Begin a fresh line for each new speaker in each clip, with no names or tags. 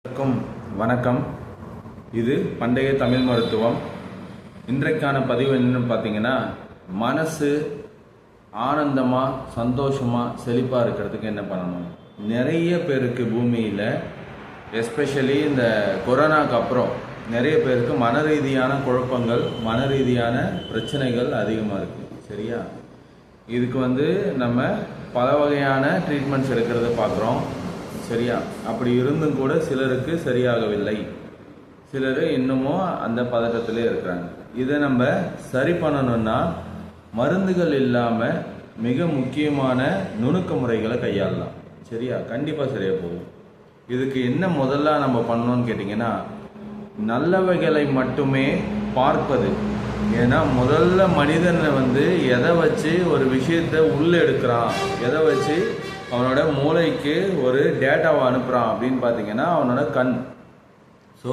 அனைவருக்கும் வணக்கம். இது பண்டைய தமிழ் மருத்துவம். இன்றைக்கான பதிவு என்னன்னு பார்த்தீங்கன்னா, மனசு ஆனந்தமாக சந்தோஷமாக செழிப்பாக இருக்கிறதுக்கு என்ன பண்ணணும். நிறைய பேருக்கு பூமியில் எஸ்பெஷலி இந்த கொரோனாக்கு அப்புறம் நிறைய பேருக்கு மன ரீதியான குழப்பங்கள், மன ரீதியான பிரச்சனைகள் அதிகமாக இருக்குது. சரியா, இதுக்கு நம்ம பல வகையான ட்ரீட்மெண்ட்ஸ் எடுக்கிறத பார்க்குறோம். சரியா, அப்படி இருந்தும் கூட சிலருக்கு சரியாகவில்லை, சிலர் இன்னமும் அந்த பதட்டத்திலே இருக்கிறாங்க. இதை நம்ம சரி பண்ணணும்னா மருந்துகள் இல்லாமல் மிக முக்கியமான நுணுக்க முறைகளை கையாளலாம். சரியா, கண்டிப்பாக சரியாக போகும். இதுக்கு என்ன முதல்ல நம்ம பண்ணணும்னு கேட்டிங்கன்னா, நல்லவைகளை மட்டுமே பார்ப்பது. ஏன்னா முதல்ல மனிதனை எதை வச்சு ஒரு விஷயத்தை உள்ளே எடுக்கிறான், எதை வச்சு அவனோட மூளைக்கு ஒரு டேட்டாவை அனுப்புகிறான் அப்படின்னு பார்த்தீங்கன்னா அவனோட கண். ஸோ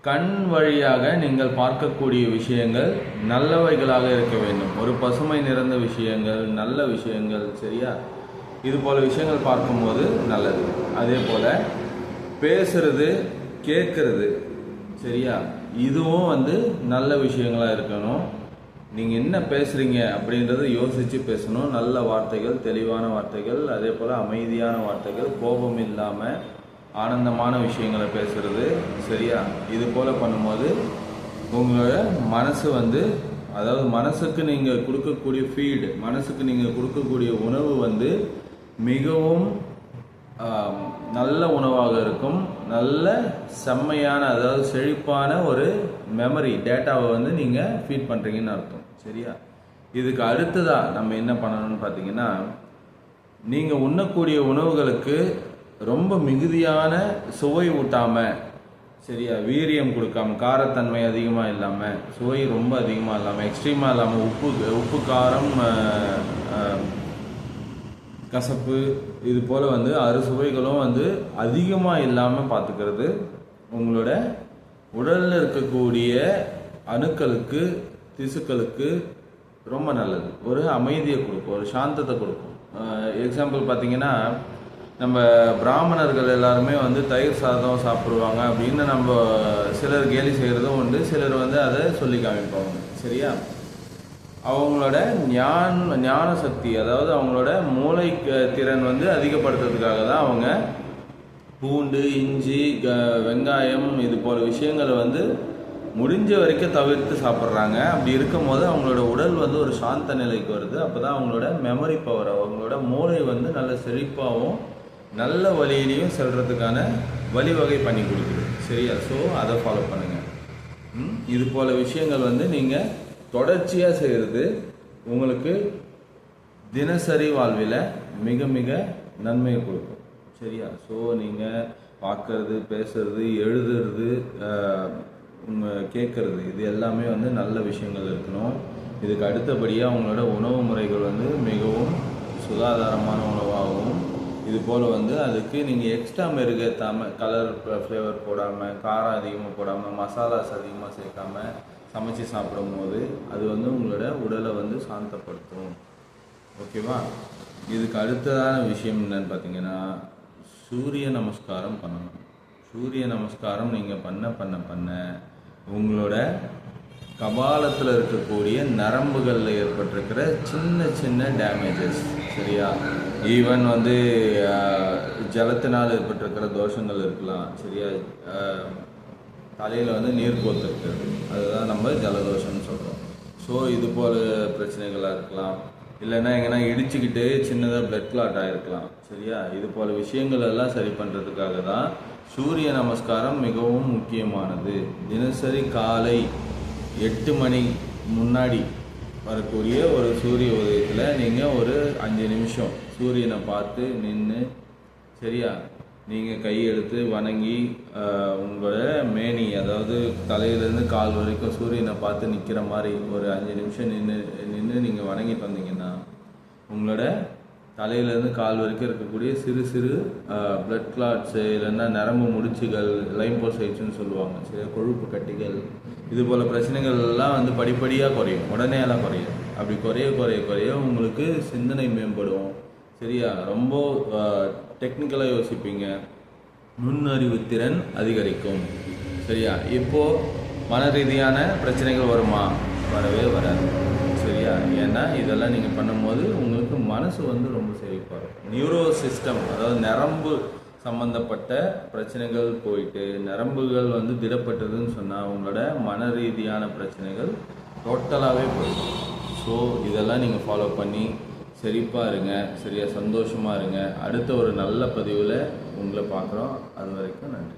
கண் வழியாக நீங்கள் பார்க்கக்கூடிய விஷயங்கள் நல்லவைகளாக இருக்க வேண்டும். ஒரு பசுமை நிறைந்த விஷயங்கள், நல்ல விஷயங்கள். சரியா, இது போல் விஷயங்கள் பார்க்கும்போது நல்லது. அதே போல் பேசுறது, கேட்கறது. சரியா, இதுவும் நல்ல விஷயங்களாக இருக்கணும். நீங்கள் என்ன பேசுகிறீங்க அப்படின்றத யோசித்து பேசணும். நல்ல வார்த்தைகள், தெளிவான வார்த்தைகள், அதே போல் அமைதியான வார்த்தைகள், கோபம் இல்லாமல் ஆனந்தமான விஷயங்களை பேசுகிறது. சரியா, இது போல் பண்ணும்போது உங்களோட மனசு அதாவது மனசுக்கு நீங்கள் கொடுக்கக்கூடிய ஃபீடு, மனசுக்கு நீங்கள் கொடுக்கக்கூடிய உணவு மிகவும் நல்ல உணவாக இருக்கும். நல்ல செம்மையான, அதாவது செழிப்பான ஒரு மெமரி டேட்டாவை நீங்கள் ஃபீட் பண்ணுறீங்கன்னு அர்த்தம். சரியா, இதுக்கு அடுத்ததாக நம்ம என்ன பண்ணணும்னு பார்த்தீங்கன்னா, நீங்கள் உண்ணக்கூடிய உணவுகளுக்கு ரொம்ப மிகுதியான சுவை ஊட்டாமல், சரியா, வீரியம் கொடுக்காம, காரத்தன்மை அதிகமாக இல்லாமல், சுவை ரொம்ப அதிகமாக இல்லாமல், எக்ஸ்ட்ரீமாக இல்லாமல், உப்பு காரம் கசப்பு இது போல் அறுசுவைகளும் அதிகமாக இல்லாமல் பார்த்துக்கிறது உங்களோட உடலில் இருக்கக்கூடிய அணுக்களுக்கு, திசுக்களுக்கு ரொம்ப நல்லது. ஒரு அமைதியை கொடுக்கும், ஒரு சாந்தத்தை கொடுக்கும். எக்ஸாம்பிள் பார்த்தீங்கன்னா, நம்ம பிராமணர்கள் எல்லாருமே தயிர் சாதம் சாப்பிடுவாங்க அப்படின்னு நம்ம சிலர் கேலி செய்கிறதும் உண்டு. சிலர் அதை சொல்லி காமிப்பாங்க. சரியா, அவங்களோட ஞான சக்தி, அதாவது அவங்களோட மூளை திறன் அதிகப்படுத்துறதுக்காக தான் அவங்க பூண்டு, இஞ்சி, வெங்காயம் இது போல விஷயங்களை முடிஞ்ச வரைக்கும் தவிர்த்து சாப்பிட்றாங்க. அப்படி இருக்கும் போது அவங்களோட உடல் ஒரு சாந்த நிலைக்கு வருது. அப்போ தான் அவங்களோட மெமரி பவர், அவங்களோட மூளை நல்ல செழிப்பாகவும் நல்ல வழியிலையும் செல்றதுக்கான வழிவகை பண்ணி கொடுக்குது. சரியா, ஸோ அதை ஃபாலோ பண்ணுங்கள். இது போல் விஷயங்கள் நீங்கள் தொடர்ச்சியாக செய்கிறது உங்களுக்கு தினசரி வாழ்வில் மிக மிக நன்மையை கொடுக்கும். சரியா, ஸோ நீங்கள் பார்க்கறது, பேசுறது, எழுதுறது, கேட்கறது, இது எல்லாமே நல்ல விஷயங்கள் இருக்கணும். இதுக்கு அடுத்தபடியாக அவங்களோட உணவு முறைகள் மிகவும் சுகாதாரமான உணவாகவும், இது போல் அதுக்கு நீங்கள் எக்ஸ்ட்ரா மெருகேற்றாமல், கலர் ஃப்ளேவர் போடாமல், காரம் அதிகமாக போடாமல், மசாலாஸ் அதிகமாக சேர்க்காமல் சமைச்சு சாப்பிடும் போது அது உங்களோட உடலை சாந்தப்படுத்தும். ஓகேவா, இதுக்கு அடுத்ததான விஷயம் என்னன்னு பார்த்தீங்கன்னா, சூரிய நமஸ்காரம் பண்ணணும். சூரிய நமஸ்காரம் நீங்கள் பண்ண பண்ண பண்ண உங்களோட கபாலத்தில் இருக்கக்கூடிய நரம்புகளில் ஏற்பட்டிருக்கிற சின்ன சின்ன டேமேஜஸ், சரியா, ஈவன் ஜலத்தினால் ஏற்பட்டிருக்கிற தோஷங்கள் இருக்கலாம். சரியா, தலையில் நீர் கோத்து இருக்கிறது, அதுதான் நம்ம ஜலதோஷம்னு சொல்கிறோம். ஸோ இது போல் பிரச்சனைகளாக இருக்கலாம். இல்லைன்னா எங்கன்னா இடிச்சுக்கிட்டு சின்னதாக பிளட் கிளாட் ஆகிருக்கலாம். சரியா, இது போல் விஷயங்கள் எல்லாம் சரி பண்ணுறதுக்காக தான் சூரிய நமஸ்காரம் மிகவும் முக்கியமானது. தினசரி காலை 8 மணி முன்னாடி வரக்கூடிய ஒரு சூரிய உதயத்தில் நீங்கள் ஒரு 5 நிமிஷம் சூரியனை பார்த்து நின்று, சரியா, நீங்கள் கையெடுத்து வணங்கி உங்களோட மேனி, அதாவது தலையிலேருந்து கால் வரைக்கும் சூரியனை பார்த்து நிற்கிற மாதிரி ஒரு 5 நிமிஷம் நின்று நீங்கள் வணங்கிட்டு வந்தீங்கன்னா உங்களோட தலையிலேருந்து கால் வரைக்கும் இருக்கக்கூடிய சிறு சிறு பிளட் கிளாட்ஸு, இல்லைன்னா நரம்பு முடிச்சுகள், லைம்போசைட்ஸ்னு சொல்லுவாங்க, சரி, கொழுப்பு கட்டிகள், இது போல் பிரச்சனைகள் எல்லாம் படிப்படியாக குறையும். உடனே எல்லாம் குறையும். அப்படி குறைய குறைய குறைய உங்களுக்கு சிந்தனை மேம்படும். சரியா, ரொம்ப டெக்னிக்கலாக யோசிப்பீங்க. நுண்ணறிவு திறன் அதிகரிக்கும். சரியா? இப்போது மன ரீதியான பிரச்சனைகள் வருமா? வரவே வராது. சரியா? ஏன்னா இதெல்லாம் நீங்கள் பண்ணும்போது உங்களுக்கு மனசு வந்து ரொம்ப செழிப்பாக இருக்கும். நியூரோ சிஸ்டம், அதாவது நரம்பு சம்மந்தப்பட்ட பிரச்சனைகள் போயிட்டு நரம்புகள் வந்து திடப்பட்டதுன்னு சொன்னால் உங்களோட மன ரீதியான பிரச்சனைகள் டோட்டலாகவே போயிடும். ஸோ இதெல்லாம் நீங்கள் ஃபாலோ பண்ணி செழிப்பாக இருங்க. சரியா? சந்தோஷமாக இருங்க. அடுத்த ஒரு நல்ல பதிவில் உங்களை பார்க்குறோம். அது வரைக்கும் நன்றி.